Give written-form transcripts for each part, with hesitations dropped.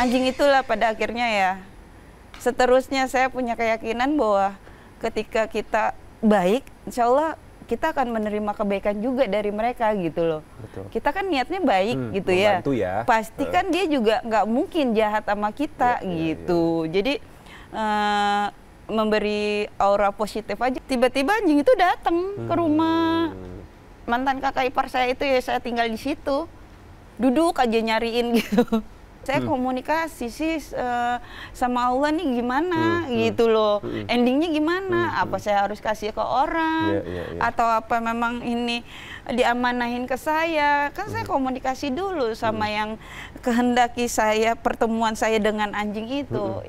anjing itulah pada akhirnya ya. Seterusnya saya punya keyakinan bahwa ketika kita baik, insya Allah kita akan menerima kebaikan juga dari mereka gitu loh. Betul. Kita kan niatnya baik gitu ya. Pasti kan dia juga nggak mungkin jahat sama kita gitu. Jadi memberi aura positif aja. Tiba-tiba anjing itu datang ke rumah mantan kakak ipar saya itu ya, saya tinggal di situ. Duduk aja nyariin gitu. Saya komunikasi sih sama Allah nih gimana gitu loh. Endingnya gimana? Apa saya harus kasih ke orang? Atau apa memang ini diamanahin ke saya? Kan saya komunikasi dulu sama yang kehendaki saya, pertemuan saya dengan anjing itu.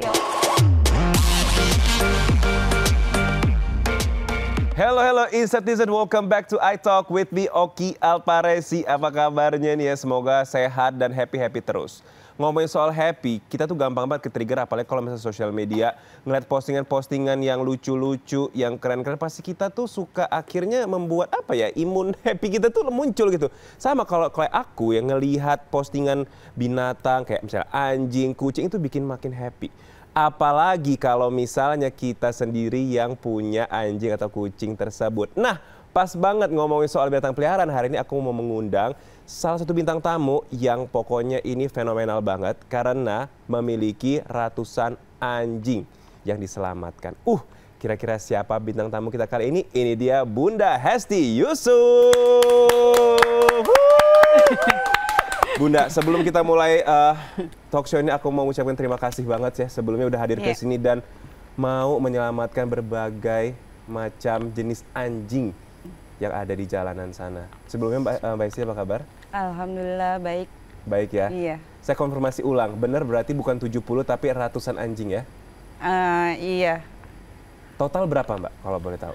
Hello Insatizen, welcome back to I Talk with me, Oki Alparesi. Apa kabarnya nih ya? Semoga sehat dan happy terus. Ngomongin soal happy, kita tuh gampang banget ke-trigger, apalagi kalau misalnya sosial media, ngeliat postingan-postingan yang lucu-lucu, yang keren-keren, pasti kita tuh suka akhirnya membuat apa ya, imun happy kita tuh muncul gitu. Sama kalau kayak aku yang ngelihat postingan binatang kayak misalnya anjing, kucing, itu bikin makin happy. Apalagi kalau misalnya kita sendiri yang punya anjing atau kucing tersebut. Nah, pas banget ngomongin soal binatang peliharaan, hari ini aku mau mengundang salah satu bintang tamu yang pokoknya ini fenomenal banget karena memiliki ratusan anjing yang diselamatkan. Kira-kira siapa bintang tamu kita kali ini? Ini dia Bunda Hesti Yusuf. Bunda, sebelum kita mulai talk show ini, aku mau ucapkan terima kasih banget ya. Sebelumnya udah hadir ke sini dan mau menyelamatkan berbagai macam jenis anjing yang ada di jalanan sana. Sebelumnya Mbak Hesti apa kabar? Alhamdulillah baik. Baik ya? Iya. Saya konfirmasi ulang, benar berarti bukan 70 tapi ratusan anjing ya? Iya. Total berapa Mbak kalau boleh tahu?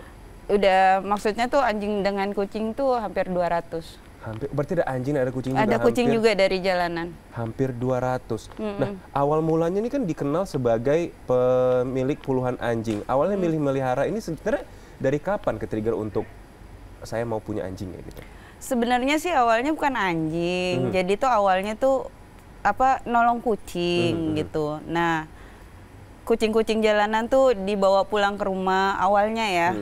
Udah, maksudnya tuh anjing dengan kucing tuh hampir 200. Berarti ada anjing, ada kucing juga? Ada kucing juga dari jalanan. Hampir 200. Nah, awal mulanya ini kan dikenal sebagai pemilik puluhan anjing. Awalnya milih melihara ini sebenarnya dari kapan ke-trigger untuk saya mau punya anjing ya gitu? Sebenarnya sih awalnya bukan anjing. Jadi tuh awalnya tuh nolong kucing gitu. Nah, kucing-kucing jalanan tuh dibawa pulang ke rumah awalnya ya.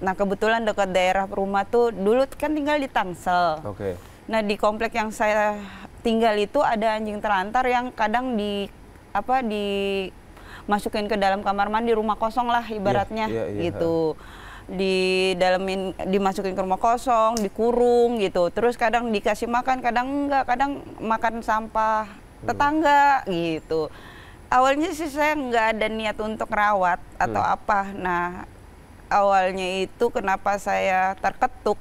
Nah, kebetulan dekat daerah rumah tuh dulu kan tinggal di Tangsel. Nah, di komplek yang saya tinggal itu ada anjing telantar yang kadang dimasukin ke dalam kamar mandi, rumah kosong lah ibaratnya gitu. Dimasukin ke rumah kosong, dikurung gitu. Terus kadang dikasih makan, kadang enggak, kadang makan sampah tetangga gitu. Awalnya sih saya nggak ada niat untuk rawat atau apa. Nah, awalnya itu kenapa saya terketuk.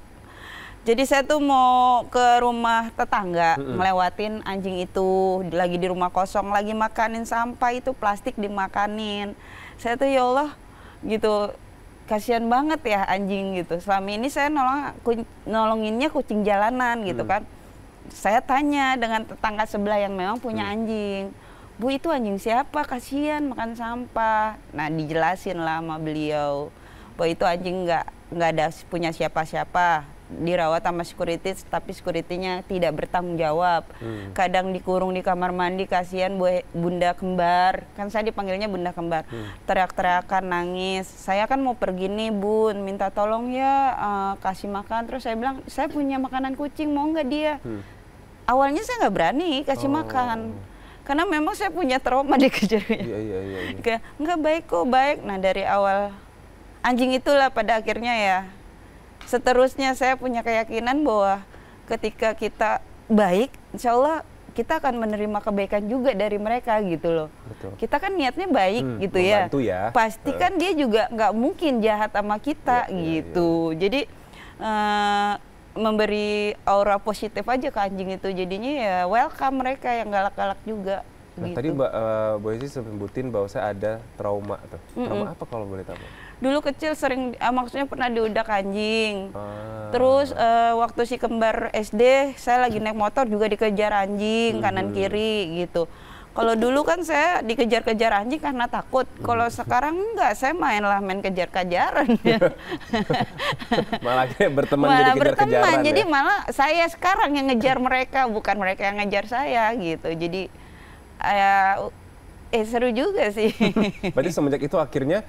Jadi saya tuh mau ke rumah tetangga, melewatin anjing itu, lagi di rumah kosong, lagi makanin sampah, itu plastik dimakanin. Saya tuh ya Allah gitu, kasihan banget ya anjing gitu. Selama ini saya nolonginnya kucing jalanan gitu kan. Saya tanya dengan tetangga sebelah yang memang punya anjing. Bu, itu anjing siapa? Kasihan makan sampah. Nah, dijelasin lah sama beliau bahwa itu anjing nggak ada punya siapa-siapa, dirawat sama security, tapi security-nya tidak bertanggung jawab. Kadang dikurung di kamar mandi, kasihan bunda kembar, kan saya dipanggilnya bunda kembar, teriak-teriakan, nangis. Saya kan mau pergi nih bun, minta tolong ya kasih makan. Terus saya bilang, saya punya makanan kucing, mau nggak dia? Awalnya saya nggak berani kasih makan, karena memang saya punya trauma dikejar. Kayak nggak baik kok, baik. Nah, dari awal anjing itulah pada akhirnya ya. Seterusnya saya punya keyakinan bahwa ketika kita baik, insya Allah kita akan menerima kebaikan juga dari mereka gitu loh. Kita kan niatnya baik gitu ya. Pasti kan dia juga nggak mungkin jahat sama kita gitu. Jadi memberi aura positif aja ke anjing itu. Jadinya ya welcome mereka yang galak-galak juga. Nah, gitu. Tadi Mbak Boyzi sebutin bahwa saya ada trauma tuh. Trauma apa kalau boleh tahu? Dulu kecil sering, maksudnya pernah diudak anjing. Terus waktu si kembar SD, saya lagi naik motor juga dikejar anjing kanan kiri gitu. Kalau dulu kan saya dikejar-kejar anjing karena takut. Kalau sekarang enggak, saya main kejar-kejaran. Malah berteman jadi kejar-kejaran. Jadi malah saya sekarang yang ngejar mereka, bukan mereka yang ngejar saya gitu. Jadi Seru juga sih. Berarti semenjak itu akhirnya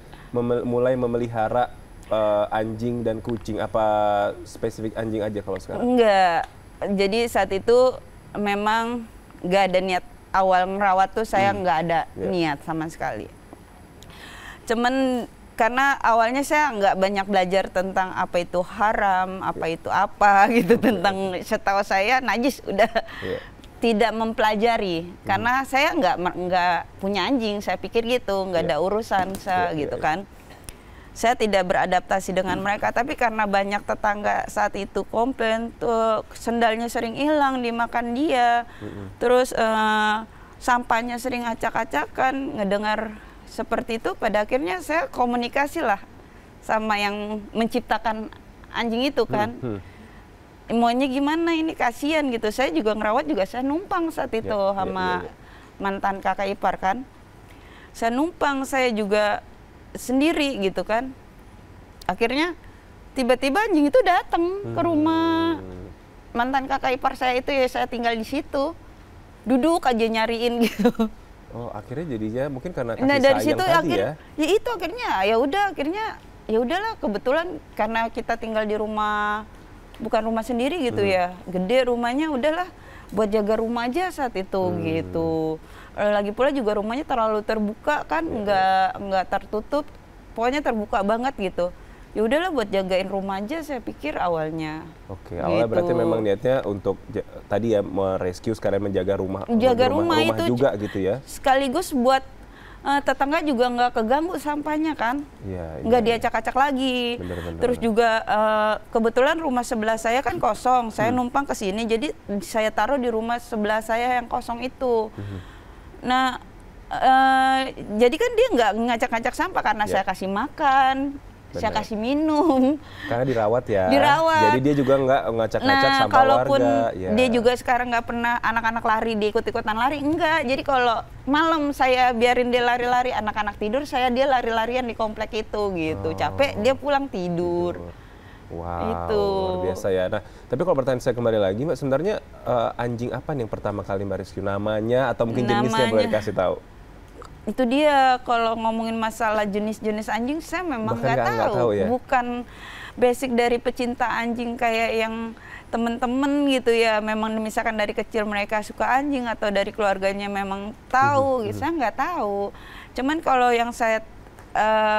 mulai memelihara anjing dan kucing, apa spesifik anjing aja kalau sekarang? Enggak. Jadi saat itu memang nggak ada niat awal merawat tuh, saya nggak ada niat sama sekali. Cuman karena awalnya saya nggak banyak belajar tentang apa itu haram, apa itu apa gitu, tentang setahu saya najis udah tidak mempelajari. Karena saya nggak punya anjing, saya pikir gitu, nggak ada urusan saya gitu kan. Saya tidak beradaptasi dengan mereka, tapi karena banyak tetangga saat itu komplain tuh sendalnya sering hilang dimakan dia, terus sampahnya sering acak-acakan, ngedengar seperti itu, pada akhirnya saya komunikasi lah sama yang menciptakan anjing itu kan. Maunya gimana ini, kasihan gitu. Saya juga ngerawat juga, saya numpang saat itu sama mantan kakak ipar kan. Saya numpang, saya juga sendiri gitu kan. Akhirnya tiba-tiba anjing itu datang ke rumah mantan kakak ipar saya itu, ya saya tinggal di situ. Duduk aja nyariin gitu. Oh, akhirnya jadinya mungkin karena kasih Nah, dari sayang situ tadi ya? Ya itu akhirnya ya udahlah, kebetulan karena kita tinggal di rumah, bukan rumah sendiri gitu ya, gede rumahnya, udahlah buat jaga rumah aja saat itu gitu. Lagi pula juga rumahnya terlalu terbuka kan, nggak tertutup, pokoknya terbuka banget gitu. Ya udahlah buat jagain rumah aja, saya pikir awalnya. Oke, awalnya berarti memang niatnya untuk tadi ya merescue, sekarang menjaga rumah, rumah itu juga gitu ya. Sekaligus buat tetangga juga nggak keganggu sampahnya kan, nggak diacak-acak lagi. Terus juga kebetulan rumah sebelah saya kan kosong, saya numpang ke sini, jadi saya taruh di rumah sebelah saya yang kosong itu. Nah, jadi kan dia nggak ngacak-ngacak sampah karena saya kasih makan. Saya kasih minum. Karena dirawat ya. Dirawat. Jadi dia juga nggak ngacak-ngacak sampah kalaupun warga. Dia juga sekarang nggak pernah anak-anak lari, dia ikut-ikutan lari, enggak. Jadi kalau malam saya biarin dia lari-lari, anak-anak tidur, dia lari-larian di komplek itu gitu. Capek, dia pulang tidur. Wow, itu luar biasa ya. Nah, tapi kalau pertanyaan saya kembali lagi, Mbak, sebenarnya anjing apa yang pertama kali Mbak rescue? Namanya atau mungkin jenisnya boleh dikasih tahu? Itu dia, kalau ngomongin masalah jenis-jenis anjing, saya memang nggak tahu. Ya? Bukan basic dari pecinta anjing kayak yang temen-temen gitu ya. Memang misalkan dari kecil mereka suka anjing atau dari keluarganya memang tahu, gitu. Saya nggak tahu. Cuman kalau yang saya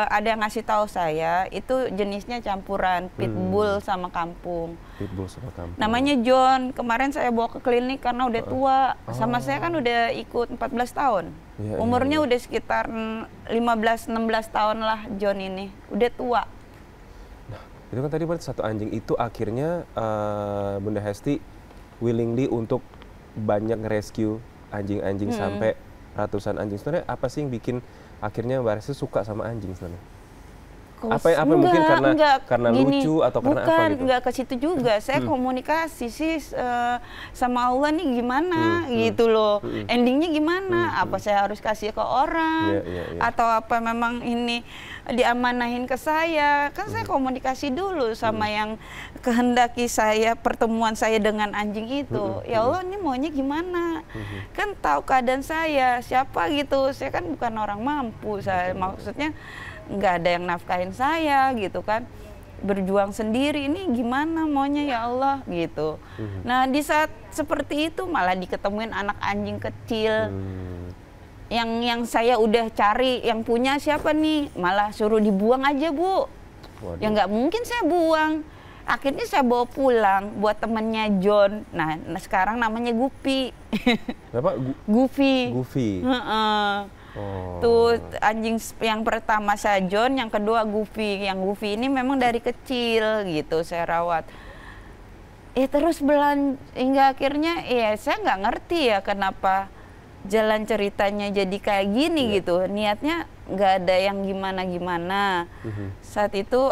ada yang ngasih tahu saya, itu jenisnya campuran pitbull sama kampung. Pitbull sama kampung. Namanya John. Kemarin saya bawa ke klinik karena udah tua. Sama saya kan udah ikut 14 tahun. Umurnya udah sekitar 15-16 tahun lah John ini. Udah tua. Nah, itu kan tadi berarti satu anjing itu akhirnya Bunda Hesti willingly untuk banyak rescue anjing-anjing sampai ratusan anjing. Sebenarnya apa sih yang bikin akhirnya Mbak Hesti suka sama anjing sebenarnya? Apa mungkin karena gini, lucu atau karena apa gitu? Enggak ke situ juga. Saya komunikasi sih sama Allah nih gimana gitu loh. Endingnya gimana? Apa saya harus kasih ke orang? Atau apa memang ini diamanahin ke saya? Kan saya komunikasi dulu sama yang kehendaki saya, pertemuan saya dengan anjing itu. Ya Allah, ini maunya gimana? Kan tahu keadaan saya, siapa gitu. Saya kan bukan orang mampu. Saya maksudnya nggak ada yang nafkahin saya gitu kan, berjuang sendiri, ini gimana maunya ya Allah gitu. Nah di saat seperti itu malah diketemuin anak anjing kecil yang saya udah cari, yang punya siapa nih, malah suruh dibuang aja Bu. Ya nggak mungkin saya buang. Akhirnya saya bawa pulang buat temennya John. Nah sekarang namanya Guppy. Berapa? Goofy. Tuh anjing yang pertama saya John, yang kedua Goofy. Yang Goofy ini memang dari kecil gitu saya rawat. Terus hingga akhirnya saya nggak ngerti ya kenapa jalan ceritanya jadi kayak gini gitu. Niatnya nggak ada yang gimana-gimana. Saat itu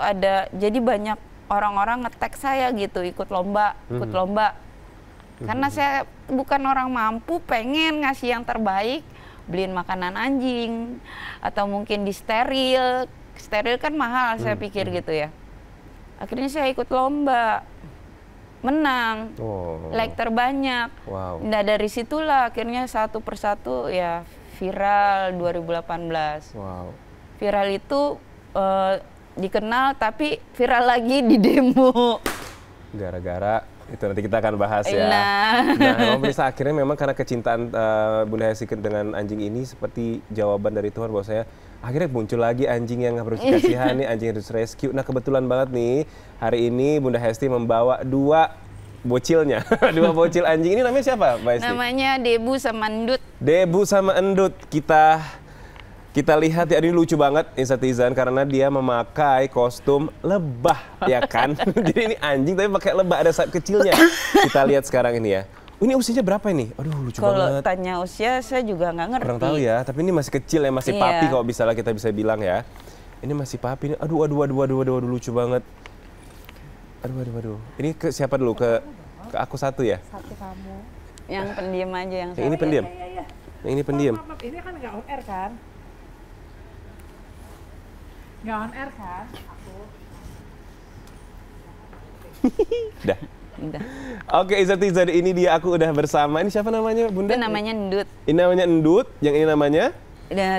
jadi banyak orang-orang nge-tag saya gitu, ikut lomba. Karena saya bukan orang mampu, pengen ngasih yang terbaik, beliin makanan anjing, atau mungkin di steril kan mahal saya pikir gitu ya. Akhirnya saya ikut lomba, menang, like terbanyak. Nah dari situlah akhirnya satu persatu ya viral 2018. Wow. Viral itu dikenal tapi viral lagi di demo. Gara-gara itu nanti kita akan bahas ya. Nah, Nah, pemirsa, akhirnya memang karena kecintaan Bunda Hesti dengan anjing ini seperti jawaban dari Tuhan bahwa saya akhirnya muncul lagi anjing yang harus dikasihani, anjing yang harus rescue. Nah, kebetulan banget nih hari ini Bunda Hesti membawa dua bocilnya, dua bocil anjing. Ini namanya siapa, Mbak Hesti? namanya Debu sama Ndut. Debu sama Endut. Kita lihat ya, ini lucu banget Insatizen karena dia memakai kostum lebah, ya kan? Jadi ini anjing tapi pakai lebah, ada sayap kecilnya. Kita lihat sekarang ini ya. Ini usianya berapa ini? Aduh, lucu Kalau banget. tanya usia saya juga nggak ngerti. Kurang tahu ya, tapi ini masih kecil ya, masih Iya. papi kalau misalnya kita bisa bilang ya. Ini masih papi ini. Aduh, lucu banget. Aduh. Ini ke siapa dulu? Ke aku satu ya? Satu kamu. Yang pendiam aja yang Yang ini pendiam. Iya. Yang ini pendiam. Maaf, ini kan nggak on air kan? Nggak on air kan? Aku. Dah. Udah. Oke, Insatizen, ini dia aku udah bersama. Ini siapa namanya, Bunda? Itu namanya Ndut. Ini namanya Endut, yang ini namanya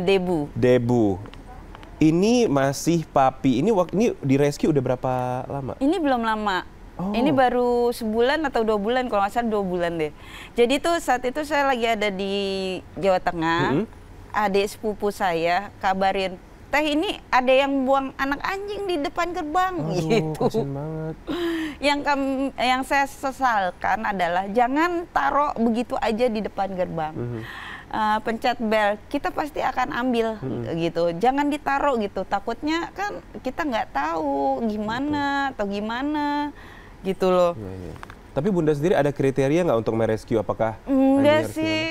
Debu. Debu. Ini masih papi. Ini di rescue udah berapa lama? Ini belum lama. Oh. Ini baru sebulan atau 2 bulan, kalau nggak salah 2 bulan deh. Jadi tuh saat itu saya lagi ada di Jawa Tengah. Adik sepupu saya kabarin, "Teh, ini ada yang buang anak anjing di depan gerbang." Aduh, gitu. kasian banget. Yang saya sesalkan adalah jangan taruh begitu aja di depan gerbang. Pencet bel, kita pasti akan ambil gitu. Jangan ditaruh gitu. Takutnya kan kita nggak tahu gimana atau gimana gitu loh. Iya. Tapi Bunda sendiri ada kriteria nggak untuk merescue? Apakah Enggak anjing harus sih.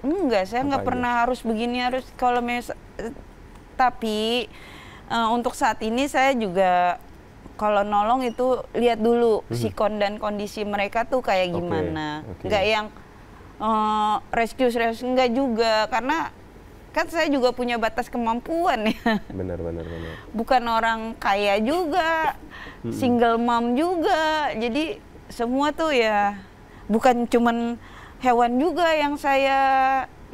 Enggak, saya nggak Apa pernah harus begini, harus kalau tapi untuk saat ini saya juga kalau nolong itu lihat dulu sikon dan kondisi mereka tuh kayak gimana. Oke. Nggak yang rescue enggak juga, karena kan saya juga punya batas kemampuan ya. Benar. Bukan orang kaya juga, single mom juga. Jadi semua tuh ya bukan cuman hewan juga yang saya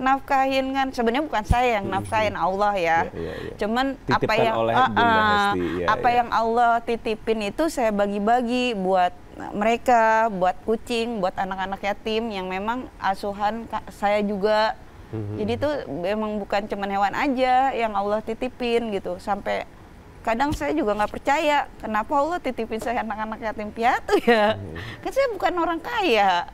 nafkahin kan. Sebenarnya bukan saya yang nafkahin, Allah ya. Iya. Cuman Titipkan apa yang oleh Bunda Hesti. Iya, apa iya. yang Allah titipin itu saya bagi-bagi buat mereka, buat kucing, buat anak-anak yatim yang memang asuhan saya juga. Jadi itu memang bukan cuman hewan aja yang Allah titipin gitu. Sampai kadang saya juga nggak percaya kenapa Allah titipin saya anak-anak yatim piatu ya. Kan saya bukan orang kaya.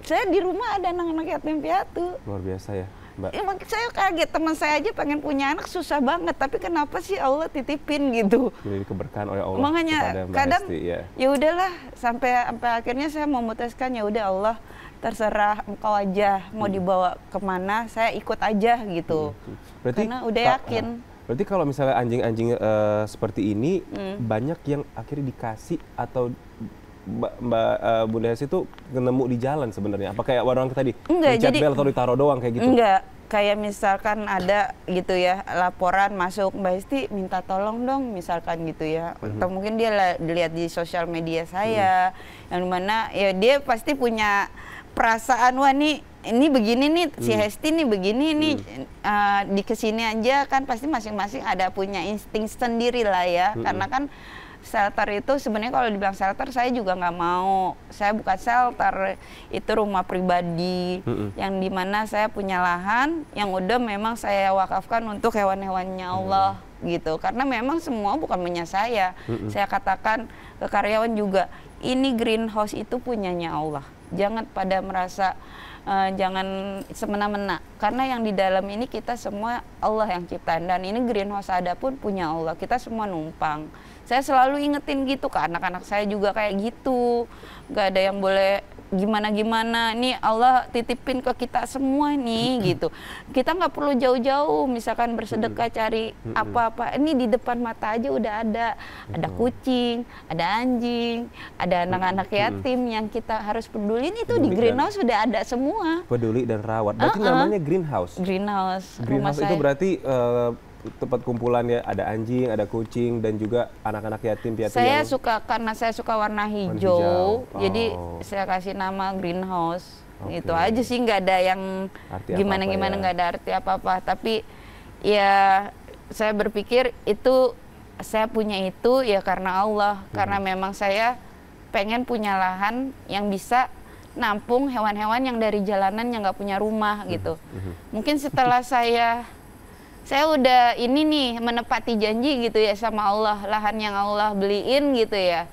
Saya di rumah ada anak-anak yatim piatu. Luar biasa ya, Mbak. Emang saya kaget, teman saya aja pengen punya anak susah banget, tapi kenapa sih Allah titipin gitu? Jadi keberkahan oleh Allah Makanya kepada Mbak kadang Hesti, ya. ya udahlah sampai akhirnya saya memutuskan ya udah Allah, terserah engkau aja mau dibawa kemana, saya ikut aja gitu. Karena udah yakin. Berarti kalau misalnya anjing-anjing seperti ini banyak yang akhirnya dikasih atau Mbak Bunda Hesti itu nemu di jalan sebenarnya? Apa kayak orang tadi Enggak, pencet jadi bel atau ditaruh doang kayak gitu? Enggak, kayak misalkan ada gitu ya laporan masuk, Mbak Hesti minta tolong dong misalkan gitu ya. Atau mungkin dia dilihat di sosial media saya, yang mana ya dia pasti punya perasaan, wah nih ini begini nih si Hesti nih begini nih di kesini aja kan pasti masing-masing ada punya insting sendiri lah ya. Karena kan shelter itu sebenarnya kalau dibilang shelter saya juga nggak mau. Saya bukan shelter, itu rumah pribadi yang dimana saya punya lahan yang udah memang saya wakafkan untuk hewan-hewannya Allah gitu. Karena memang semua bukan punya saya. Saya katakan ke karyawan juga, ini greenhouse itu punyanya Allah. Jangan pada merasa jangan semena-mena, karena yang di dalam ini kita semua Allah yang ciptain, dan ini greenhouse ada pun punya Allah, kita semua numpang. Saya selalu ingetin gitu ke anak-anak saya juga kayak gitu, nggak ada yang boleh gimana-gimana, ini Allah titipin ke kita semua nih gitu. Kita nggak perlu jauh-jauh misalkan bersedekah cari apa-apa, ini di depan mata aja udah ada kucing, ada anjing, ada anak-anak yatim yang kita harus pedulin, itu di greenhouse sudah ada semua. Peduli dan rawat, berarti namanya greenhouse. Greenhouse rumah Greenhouse itu saya. berarti tempat kumpulannya ada anjing, ada kucing, dan juga anak-anak yatim piatu Saya suka, karena saya suka warna hijau, hijau. jadi Oh. saya kasih nama greenhouse. Oke. Itu aja sih, nggak ada yang Arti gimana-gimana, apa-apa ya. nggak ada arti apa-apa. Tapi ya saya berpikir itu saya punya itu ya karena Allah, karena memang saya pengen punya lahan yang bisa nampung hewan-hewan yang dari jalanan yang nggak punya rumah gitu. Mungkin setelah saya udah ini nih menepati janji gitu ya sama Allah, lahan yang Allah beliin gitu ya.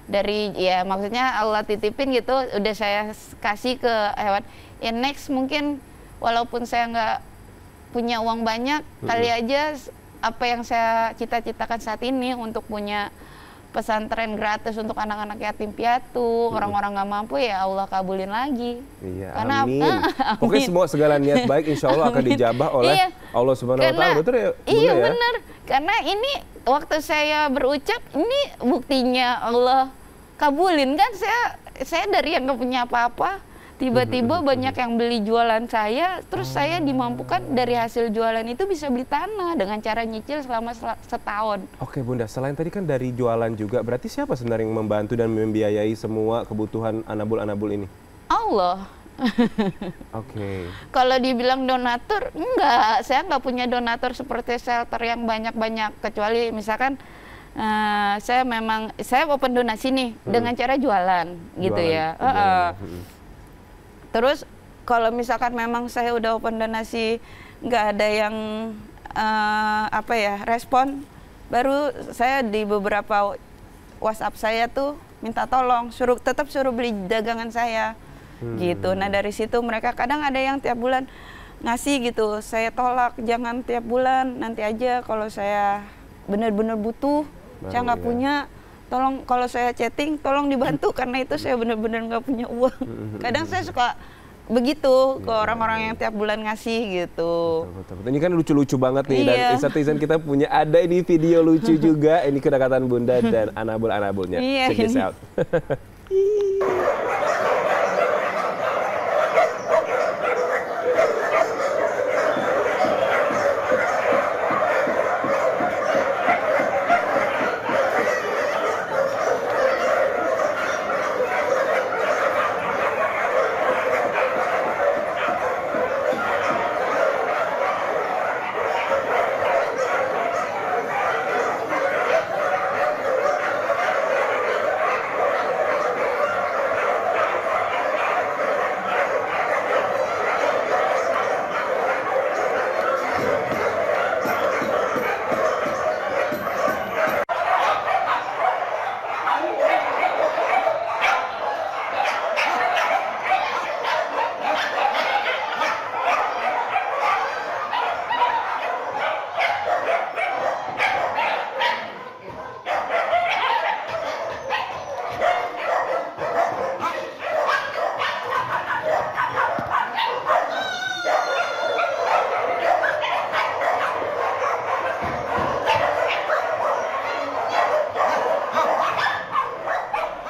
Dari ya maksudnya Allah titipin gitu, udah saya kasih ke hewan. Ya next mungkin walaupun saya nggak punya uang banyak, kali aja apa yang saya cita-citakan saat ini untuk punya pesantren gratis untuk anak-anak yatim piatu, orang-orang nggak mampu, ya Allah kabulin lagi. Iya, Karena amin. amin. Pokoknya semua segala niat baik insya Allah akan Amin. dijabah oleh Iya. Allah Subhanahu Wa Taala. Betul ya? Iya Bunda ya? benar. Karena ini waktu saya berucap, ini buktinya Allah kabulin kan. Saya dari yang nggak punya apa-apa, tiba-tiba banyak yang beli jualan saya, terus saya dimampukan dari hasil jualan itu bisa beli tanah dengan cara nyicil selama setahun. Oke Bunda, selain tadi kan dari jualan juga, berarti siapa sebenarnya yang membantu dan membiayai semua kebutuhan Anabul ini? Allah. Oke. Kalau dibilang donatur, enggak. Saya nggak punya donatur seperti shelter yang banyak-banyak. Kecuali misalkan saya open donasi nih dengan cara jualan gitu ya. Terus kalau misalkan memang saya udah open donasi nggak ada yang respon, baru saya di beberapa WhatsApp saya tuh minta tolong, tetap suruh beli dagangan saya. Gitu. Nah dari situ mereka kadang ada yang tiap bulan ngasih gitu, saya tolak, jangan tiap bulan, nanti aja kalau saya benar-benar butuh, saya nggak punya, tolong kalau saya chatting tolong dibantu karena itu saya benar-benar nggak punya uang. Kadang saya suka begitu ke orang-orang yang tiap bulan ngasih gitu. Betul. Ini kan lucu-lucu banget nih, dan Iya. Insatizen kita punya ada ini video lucu juga, ini kedekatan Bunda dan Anabulnya. Iya, Check this ini. out.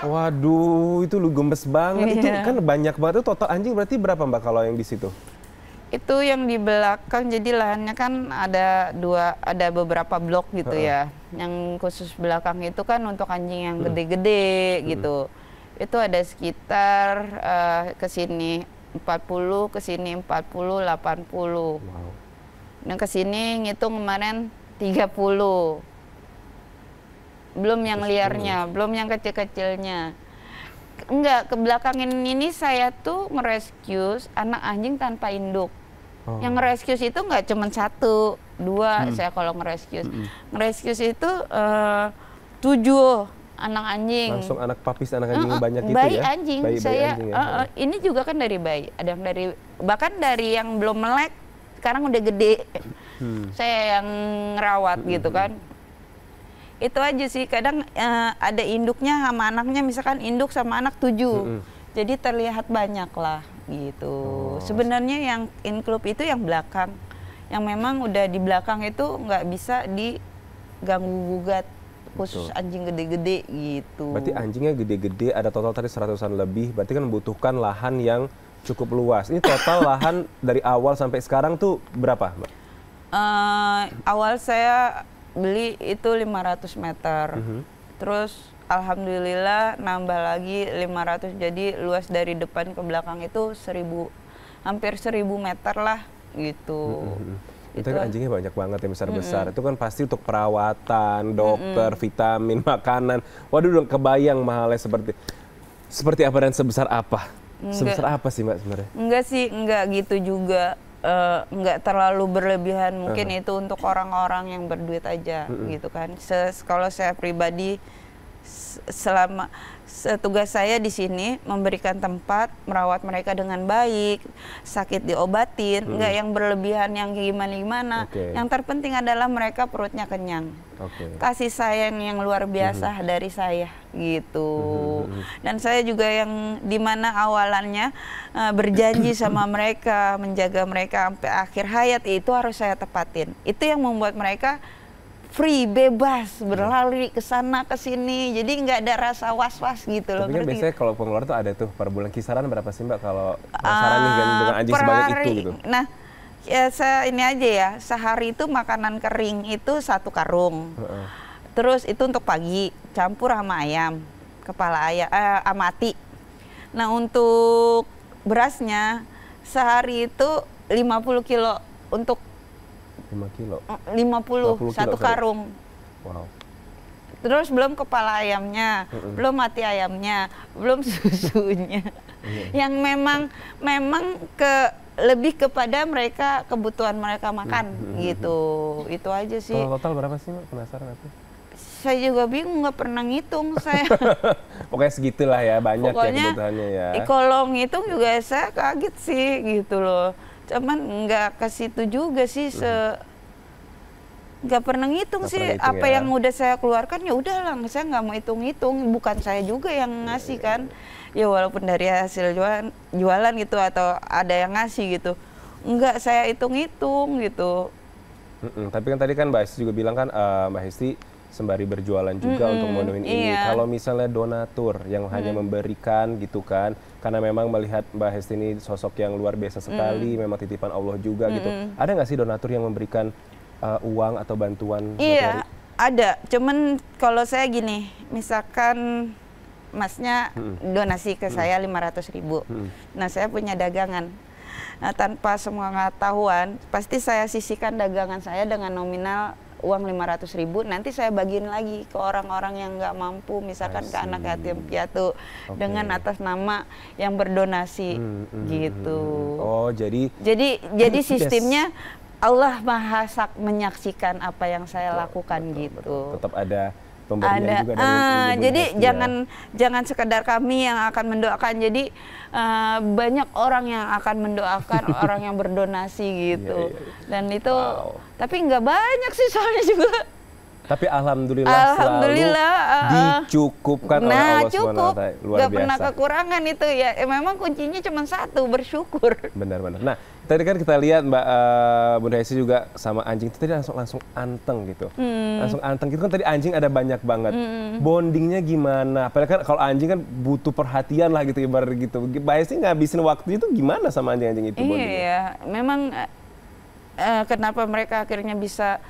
Waduh, itu lu gemes banget. Itu Iya. kan banyak banget. Itu total anjing berarti berapa Mbak kalau yang di situ? Itu yang di belakang, jadi lahannya kan ada beberapa blok gitu ya. Yang khusus belakang itu kan untuk anjing yang gede-gede gitu. Itu ada sekitar ke sini 40, ke sini 40, 80. Wow. Nah ke sini ngitung kemarin 30. Belum yang liarnya, belum yang kecil-kecilnya. Enggak, ke belakang ini saya tuh ngerescue anak anjing tanpa induk. Oh. Yang ngerescue itu nggak cuma 1, 2 saya kalau ngerescue. Ngerescue itu 7 anak anjing. Langsung anak papis, anak anjing banyak gitu bayi ya? Anjing. Bayi Saya anjing ya? ini juga kan dari bayi. Ada yang bahkan dari yang belum melek, sekarang udah gede. Saya yang ngerawat gitu kan. Itu aja sih, kadang ada induknya sama anaknya, misalkan induk sama anak 7. Jadi terlihat banyak lah gitu. Sebenarnya yang in-club itu yang belakang, yang memang udah di belakang itu nggak bisa diganggu-gugat, khusus anjing gede-gede gitu. Berarti anjingnya gede-gede, ada total tadi 100-an lebih, berarti kan membutuhkan lahan yang cukup luas. Ini total lahan dari awal sampai sekarang tuh berapa Mbak? Awal saya beli itu 500 meter. Terus alhamdulillah nambah lagi 500, jadi luas dari depan ke belakang itu 1000, hampir 1000 meter lah gitu. Itu kan anjingnya banyak banget yang besar-besar. Itu kan pasti untuk perawatan, dokter, vitamin, makanan. Waduh, udah kebayang mahalnya seperti apa dan sebesar apa? Sebesar apa sih Mbak sebenarnya? Enggak sih, enggak gitu juga. Enggak terlalu berlebihan. Mungkin itu untuk orang-orang yang berduit aja gitu kan. Kalau saya pribadi, selama tugas saya di sini memberikan tempat, merawat mereka dengan baik, sakit diobatin, enggak yang berlebihan yang gimana-gimana. Yang terpenting adalah mereka perutnya kenyang. Kasih sayang yang luar biasa dari saya gitu. Dan saya juga yang dimana awalannya berjanji sama mereka, menjaga mereka sampai akhir hayat, itu harus saya tepatin. Itu yang membuat mereka free, bebas, berlari ke sana ke sini, jadi nggak ada rasa was-was gitu loh. Tapi kan biasanya kalau pengeluaran tuh ada tuh per bulan kisaran berapa sih Mbak kalau saran nih dengan anjing sebanyak itu gitu? Nah, ya ini aja ya, sehari itu makanan kering itu 1 karung. Terus itu untuk pagi, campur sama ayam, kepala ayam, amati. Nah untuk berasnya sehari itu 50 kilo untuk 5 kilo? 50 1 karung. Wow. Terus belum kepala ayamnya, belum mati ayamnya, belum susunya. Yang memang lebih kepada mereka, kebutuhan mereka makan gitu. Itu aja sih. Total berapa sih Mbak? Penasaran aku. Saya juga bingung, nggak pernah ngitung saya. Pokoknya segitulah ya, banyak ya kebutuhannya ya. Kalau ngitung juga saya kaget sih gitu loh. Cuman nggak ke situ juga sih, nggak pernah ngitung sih apa ya. yang udah saya keluarkan, ya udahlah, saya nggak mau hitung-hitung, bukan saya juga yang ngasih kan. Ya walaupun dari hasil jualan gitu atau ada yang ngasih gitu, nggak saya hitung-hitung gitu. Tapi kan tadi kan Mbak Hesti juga bilang kan Mbak Hesti sembari berjualan juga untuk memenuhi ini. Kalau misalnya donatur yang hanya memberikan gitu kan, karena memang melihat Mbak Hesti ini sosok yang luar biasa sekali, memang titipan Allah juga gitu. Ada nggak sih donatur yang memberikan uang atau bantuan? Iya, ada. Cuman kalau saya gini, misalkan Masnya donasi ke saya 500.000. Nah saya punya dagangan. Nah tanpa semua pengetahuan, pasti saya sisihkan dagangan saya dengan nominal uang 500.000, nanti saya bagiin lagi ke orang-orang yang nggak mampu, misalkan ke anak yatim piatu dengan atas nama yang berdonasi gitu. Oh jadi sistemnya Allah Maha menyaksikan apa yang saya lakukan gitu. Tetap ada pemberian juga dari jadi jangan sekedar kami yang akan mendoakan, jadi banyak orang yang akan mendoakan orang yang berdonasi gitu. Dan itu tapi nggak banyak sih soalnya juga. Tapi alhamdulillah selalu dicukupkan oleh Allah cukup. SWT. Luar Gak biasa. pernah kekurangan itu ya. Memang kuncinya cuma satu, bersyukur. Benar-benar. Nah, tadi kan kita lihat Mbak Bunda Hesti juga sama anjing itu tadi langsung anteng gitu. Langsung anteng gitu kan, tadi anjing ada banyak banget. Bondingnya gimana? Apalagi kan kalau anjing kan butuh perhatian lah gitu, ibarat gitu. Mbak Hesti ngabisin waktu itu gimana sama anjing-anjing itu bondingnya? Iya, memang kenapa mereka akhirnya bisa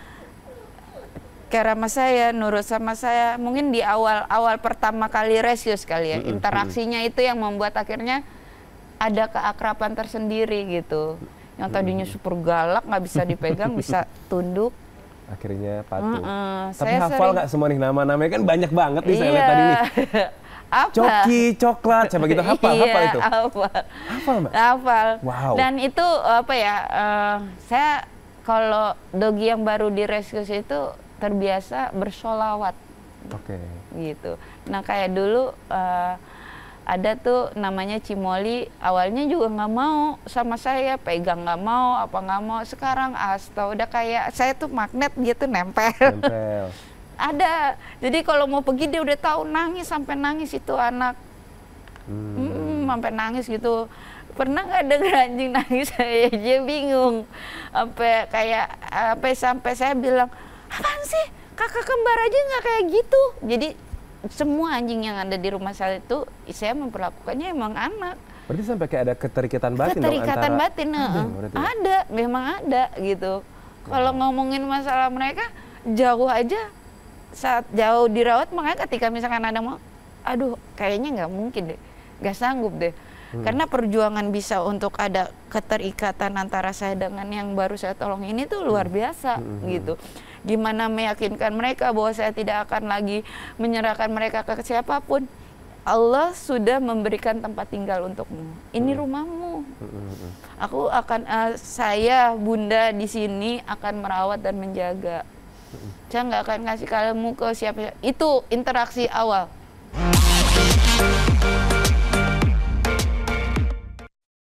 care sama saya, nurut sama saya, mungkin di awal pertama kali rescue sekali ya, interaksinya itu yang membuat akhirnya ada keakraban tersendiri gitu. Yang tadinya super galak, nggak bisa dipegang, bisa tunduk. Akhirnya patuh. Tapi Saya hafal nggak semua nih nama-namanya, kan banyak banget nih saya lihat tadi nih. Apa? Coki, coklat, coba gitu, hafal itu? Hafal Mbak? Hafal. Wow. Dan itu apa ya, saya kalau dogi yang baru di rescue itu terbiasa bersolawat. Gitu. Nah kayak dulu ada tuh namanya Cimoli, awalnya juga nggak mau sama saya, pegang nggak mau, apa nggak mau. Sekarang udah kayak saya tuh magnet gitu, nempel. Ada. Jadi kalau mau pergi dia udah tahu, nangis sampai nangis itu anak. Sampai nangis gitu. Pernah nggak dengar anjing nangis? Saya aja bingung. Sampai saya bilang, apaan sih? Kakak kembar aja nggak kayak gitu. Jadi semua anjing yang ada di rumah saya itu saya memperlakukannya emang anak. Berarti sampai kayak ada keterikatan batin dong antara batin, memang ada gitu. Kalau ngomongin masalah mereka jauh aja saat jauh dirawat, makanya ketika misalkan ada mau, aduh kayaknya nggak mungkin deh, nggak sanggup deh. Karena perjuangan bisa untuk ada keterikatan antara saya dengan yang baru saya tolong ini tuh luar biasa gitu. Gimana meyakinkan mereka bahwa saya tidak akan lagi menyerahkan mereka ke siapapun. Allah sudah memberikan tempat tinggal untukmu. Ini rumahmu. Aku akan saya Bunda di sini akan merawat dan menjaga. Saya nggak akan ngasih kamu ke siapa. Itu interaksi awal.